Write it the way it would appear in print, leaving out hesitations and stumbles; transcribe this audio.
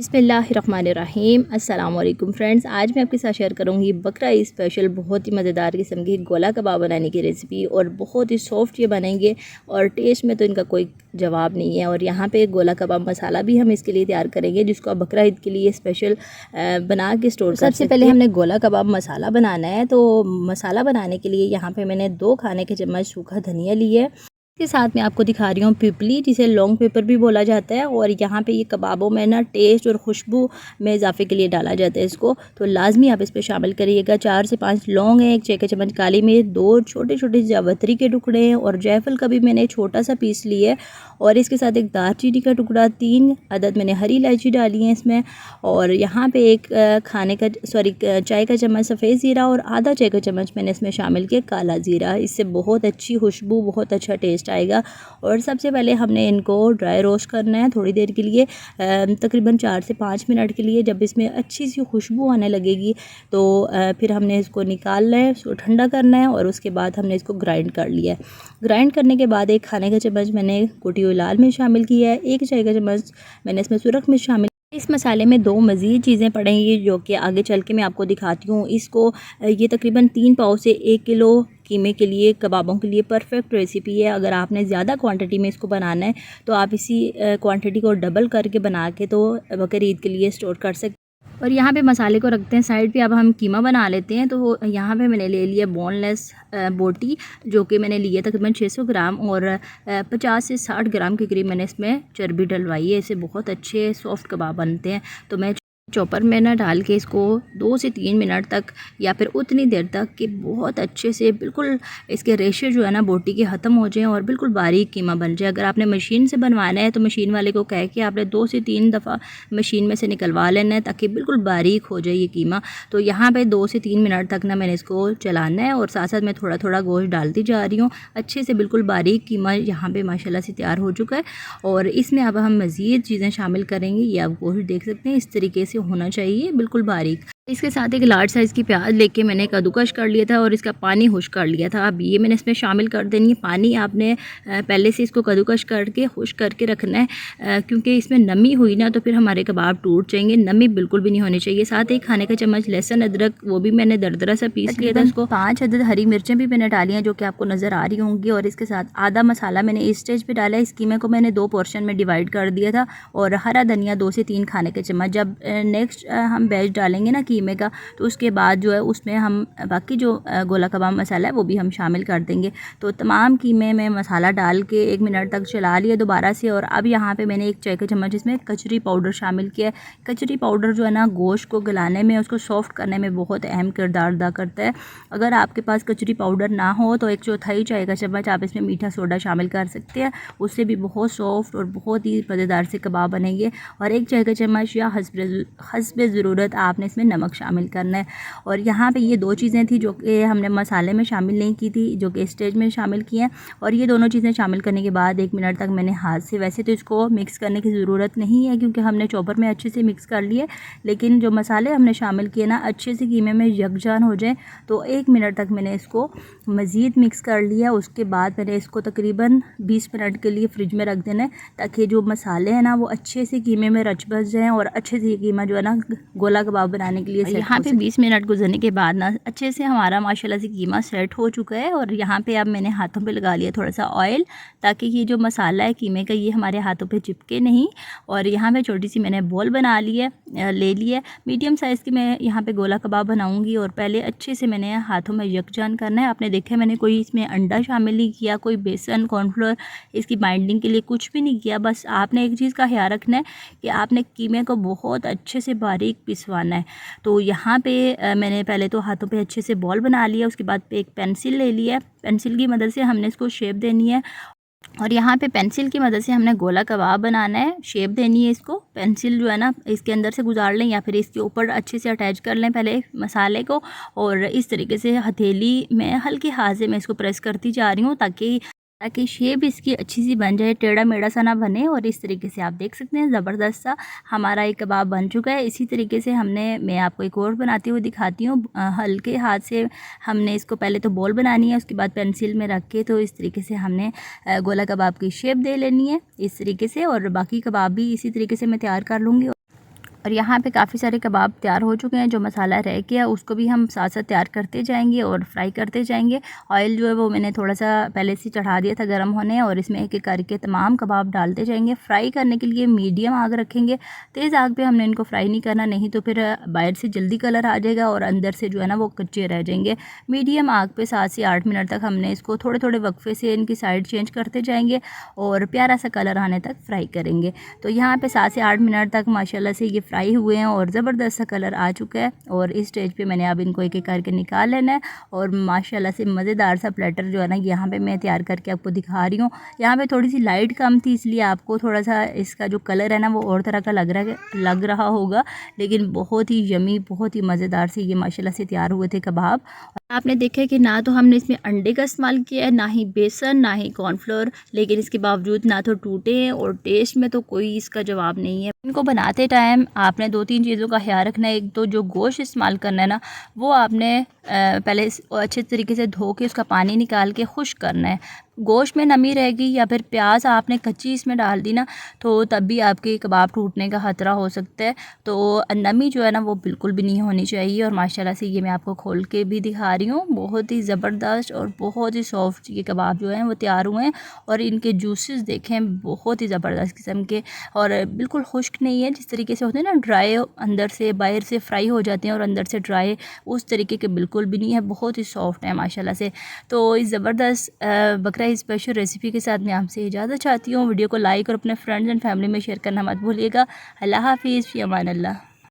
बिस्मिल्लाहिर्रहमानिर्रहीम। अस्सलाम वालेकुम फ्रेंड्स, आज मैं आपके साथ शेयर करूंगी बकरा ईद स्पेशल बहुत ही मज़ेदार किस्म की गोला कबाब बनाने की रेसिपी। और बहुत ही सॉफ्ट ये बनेंगे और टेस्ट में तो इनका कोई जवाब नहीं है। और यहाँ पे गोला कबाब मसाला भी हम इसके लिए तैयार करेंगे, जिसको आप बकरा ईद के लिए स्पेशल बना के स्टोर कर सकते हैं। सबसे पहले हमने गोला कबाब मसाला बनाना है। तो मसाला बनाने के लिए यहाँ पर मैंने 2 खाने के चम्मच सूखा धनिया लिए। के साथ मैं आपको दिखा रही हूँ पिपली, जिसे लॉन्ग पेपर भी बोला जाता है। और यहाँ पे ये कबाबों में ना टेस्ट और खुशबू में इजाफे के लिए डाला जाता है इसको, तो लाजमी आप इस पे शामिल करिएगा। 4 से 5 लौंग है, 1 चाय का चम्मच काली मिर्च, 2 छोटे छोटे जावित्री के टुकड़े हैं और जायफल का भी मैंने छोटा सा पीस लिया है। और इसके साथ एक दालचीनी का टुकड़ा, 3 अदद मैंने हरी इलायची डाली है इसमें। और यहाँ पे एक चाय का चम्मच सफ़ेद ज़ीरा और आधा चाय का चम्मच मैंने इसमें शामिल किया काला ज़ीरा। इससे बहुत अच्छी खुशबू, बहुत अच्छा टेस्ट आएगा। और सबसे पहले हमने इनको ड्राई रोस्ट करना है थोड़ी देर के लिए, तकरीबन 4 से 5 मिनट के लिए। जब इसमें अच्छी सी खुशबू आने लगेगी तो फिर हमने इसको निकालना है, इसको ठंडा करना है। और उसके बाद हमने इसको ग्राइंड कर लिया है। ग्राइंड करने के बाद 1 खाने का चम्मच मैंने कुटी हुई लाल मिर्च शामिल किया है, 1 चाय का चम्मच मैंने इसमें सुरख मिर्च शामिल। इस मसाले में 2 मज़ीद चीज़ें पड़ेंगी जो कि आगे चल के मैं आपको दिखाती हूँ। इसको ये तकरीबन 3 पाव से 1 किलो कीमे के लिए, कबाबों के लिए परफेक्ट रेसिपी है। अगर आपने ज़्यादा क्वांटिटी में इसको बनाना है तो आप इसी क्वांटिटी को डबल करके बना के तो बकरीद ईद के लिए स्टोर कर सकते हैं। और यहाँ पे मसाले को रखते हैं साइड पे। अब हम कीमा बना लेते हैं। तो यहाँ पे मैंने ले लिया बोनलेस बोटी, जो कि मैंने लिया तकरीबन 600 ग्राम। और 50 से 60 ग्राम के करीब मैंने इसमें चर्बी डलवाई है। इससे बहुत अच्छे सॉफ्ट कबाब बनते हैं। तो मैं चॉपर में ना डाल के इसको 2 से 3 मिनट तक या फिर उतनी देर तक कि बहुत अच्छे से बिल्कुल इसके रेशे जो है ना बोटी के ख़त्म हो जाएं और बिल्कुल बारीक कीमा बन जाए। अगर आपने मशीन से बनवाना है तो मशीन वाले को कह के आपने 2 से 3 दफ़ा मशीन में से निकलवा लेना है, ताकि बिल्कुल बारीक हो जाए ये कीमा। तो यहाँ पर 2 से 3 मिनट तक ना मैंने इसको चलाना है। और साथ साथ मैं थोड़ा थोड़ा गोश्त डालती जा रही हूँ। अच्छे से बिल्कुल बारीक कीमा यहाँ पर माशाल्लाह से तैयार हो चुका है। और इसमें अब हम मज़ीद चीज़ें शामिल करेंगे। ये आप गोश्त देख सकते हैं, इस तरीके से होना चाहिए बिल्कुल बारीक। इसके साथ एक लार्ज साइज़ की प्याज लेके मैंने कद्दूकश कर लिया था और इसका पानी खुश्क कर लिया था। अब ये मैंने इसमें शामिल कर देनी है। पानी आपने पहले से इसको कद्दूकश करके खुश्क करके रखना है, क्योंकि इसमें नमी हुई ना तो फिर हमारे कबाब टूट जाएंगे। नमी बिल्कुल भी नहीं होनी चाहिए। साथ 1 खाने का चम्मच लहसुन अदरक, वो भी मैंने दरदरा सा पीस लिया था इसको। 5 अदद हरी मिर्चें भी मैंने डाली हैं, जो कि आपको नज़र आ रही होंगी। और इसके साथ आधा मसाला मैंने इस स्टेज पर डाला है। इस कीमे को मैंने 2 पोर्शन में डिवाइड कर दिया था। और हरा धनिया 2 से 3 खाने के चम्मच। जब नेक्स्ट हम बैच डालेंगे ना कीमे का, तो उसके बाद जो है उसमें हम बाकी जो गोला कबाब मसाला है वो भी हम शामिल कर देंगे। तो तमाम कीमे में मसाला डाल के 1 मिनट तक चला लिया दोबारा से। और अब यहाँ पे मैंने 1 चाय का चम्मच इसमें कचरी पाउडर शामिल किया है। कचरी पाउडर जो है ना गोश्त को गलाने में, उसको सॉफ्ट करने में बहुत अहम किरदार अदा करता है। अगर आपके पास कचरी पाउडर ना हो तो 1/4 चाय का चम्मच आप इसमें मीठा सोडा शामिल कर सकते हैं। उससे भी बहुत सॉफ्ट और बहुत ही मज़ेदार से कबाब बनेंगे। और 1 चाय का चम्मच या हस्बे ज़रूरत आपने इसमें नमक शामिल करना है। और यहाँ पे ये 2 चीज़ें थी जो कि हमने मसाले में शामिल नहीं की थी, जो कि स्टेज में शामिल की हैं। और ये दोनों चीज़ें शामिल करने के बाद 1 मिनट तक मैंने हाथ से, वैसे तो इसको मिक्स करने की ज़रूरत नहीं है क्योंकि हमने चॉपर में अच्छे से मिक्स कर लिए, लेकिन जो मसाले हमने शामिल किए ना अच्छे से कीमे में यकजान हो जाए। तो 1 मिनट तक मैंने इसको मज़ीद मिक्स कर लिया। उसके बाद मैंने इसको तकरीबन 20 मिनट के लिए फ्रिज में रख देना है, ताकि जो मसाले हैं ना वो अच्छे से कीमे में रच बस जाएँ और अच्छे से कीमा जो है ना गोला कबाब बनाने के लिए यहाँ पे 20 मिनट गुजरने के बाद ना अच्छे से हमारा माशाल्लाह से कीमा सेट हो चुका है। और यहाँ पे अब मैंने हाथों पे लगा लिया थोड़ा सा ऑयल, ताकि ये जो मसाला है कीमे का ये हमारे हाथों पे चिपके नहीं। और यहाँ पे छोटी सी मैंने बॉल बना ली है, ले ली है। मीडियम साइज़ की मैं यहाँ पे गोला कबाब बनाऊँगी। और पहले अच्छे से मैंने हाथों में यकजान करना है। आपने देखा मैंने कोई इसमें अंडा शामिल नहीं किया, कोई बेसन कॉर्नफ्लोर इसकी बाइंडिंग के लिए कुछ भी नहीं किया। बस आपने एक चीज़ का ख्याल रखना है कि आपने कीमे को बहुत अच्छे से बारीक पिसवाना है। तो यहाँ पे मैंने पहले तो हाथों पे अच्छे से बॉल बना लिया। उसके बाद पे एक पेंसिल ले लिया, पेंसिल की मदद से हमने इसको शेप देनी है। और यहाँ पे पेंसिल की मदद से हमने गोला कबाब बनाना है, शेप देनी है इसको। पेंसिल जो है ना इसके अंदर से गुजार लें या फिर इसके ऊपर अच्छे से अटैच कर लें पहले मसाले को। और इस तरीके से हथेली में हल्के हाथ से मैं इसको प्रेस करती जा रही हूँ, ताकि शेप इसकी अच्छी सी बन जाए, टेढ़ा मेढ़ा सा ना बने। और इस तरीके से आप देख सकते हैं ज़बरदस्त सा हमारा एक कबाब बन चुका है। इसी तरीके से मैं आपको एक और बनाती हुई दिखाती हूँ। हल्के हाथ से हमने इसको पहले तो बॉल बनानी है, उसके बाद पेंसिल में रख के तो इस तरीके से हमने गोला कबाब की शेप दे लेनी है इस तरीके से। और बाकी कबाब भी इसी तरीके से मैं तैयार कर लूँगी। और यहाँ पे काफ़ी सारे कबाब तैयार हो चुके हैं। जो मसाला रह गया उसको भी हम साथ साथ तैयार करते जाएंगे और फ्राई करते जाएंगे। ऑयल जो है वो मैंने थोड़ा सा पहले से चढ़ा दिया था गर्म होने, और इसमें एक एक करके तमाम कबाब डालते जाएंगे। फ्राई करने के लिए मीडियम आग रखेंगे, तेज़ आग पे हमने इनको फ्राई नहीं करना, नहीं तो फिर बाहर से जल्दी कलर आ जाएगा और अंदर से जो है ना वो कच्चे रह जाएंगे। मीडियम आग पे 7 से 8 मिनट तक हमने इसको थोड़े थोड़े वक्फे से इनकी साइड चेंज करते जाएंगे और प्यारा सा कलर आने तक फ्राई करेंगे। तो यहाँ पे 7 से 8 मिनट तक माशाल्लाह से ये फ्राई हुए हैं और ज़बरदस्त सा कलर आ चुका है। और इस स्टेज पे मैंने अब इनको एक एक करके निकाल लेना है और माशाल्लाह से मज़ेदार सा प्लेटर जो है ना यहाँ पे मैं तैयार करके आपको दिखा रही हूँ। यहाँ पे थोड़ी सी लाइट कम थी, इसलिए आपको थोड़ा सा इसका जो कलर है ना वो और तरह का लग रहा होगा, लेकिन बहुत ही यमी, बहुत ही मज़ेदार से ये माशाल्लाह से तैयार हुए थे कबाब। आपने देखा कि ना तो हमने इसमें अंडे का इस्तेमाल किया है, ना ही बेसन, ना ही कॉर्नफ्लोर, लेकिन इसके बावजूद ना तो टूटे हैं और टेस्ट में तो कोई इसका जवाब नहीं है। इनको बनाते टाइम आपने 2-3 चीज़ों का ख्याल रखना है। एक तो जो गोश्त इस्तेमाल करना है ना वो आपने पहले अच्छे तरीके से धो के उसका पानी निकाल के खुश्क करना है। गोश्त में नमी रहेगी या फिर प्याज आपने कच्ची इसमें डाल दी ना तो तब भी आपके कबाब टूटने का ख़तरा हो सकता है। तो नमी जो है ना वो बिल्कुल भी नहीं होनी चाहिए। और माशाल्लाह से ये मैं आपको खोल के भी दिखा रही हूँ, बहुत ही ज़बरदस्त और बहुत ही सॉफ्ट ये कबाब जो हैं वो तैयार हुए हैं। और इनके जूसेस देखें, बहुत ही ज़बरदस्त किस्म के, और बिल्कुल खुश्क नहीं है जिस तरीके से होते हैं ना, ड्राई अंदर से बाहर से फ्राई हो जाते हैं और अंदर से ड्राई, उस तरीके के बिल्कुल भी नहीं है, बहुत ही सॉफ्ट है माशाल्लाह से। तो इस ज़बरदस्त बकरा स्पेशल रेसिपी के साथ मैं आपसे इजाज़त चाहती हूँ। वीडियो को लाइक और अपने फ्रेंड्स एंड फैमिली में शेयर करना मत भूलिएगा। अल्लाह हाफिज़, फ़ी अमान अल्लाह।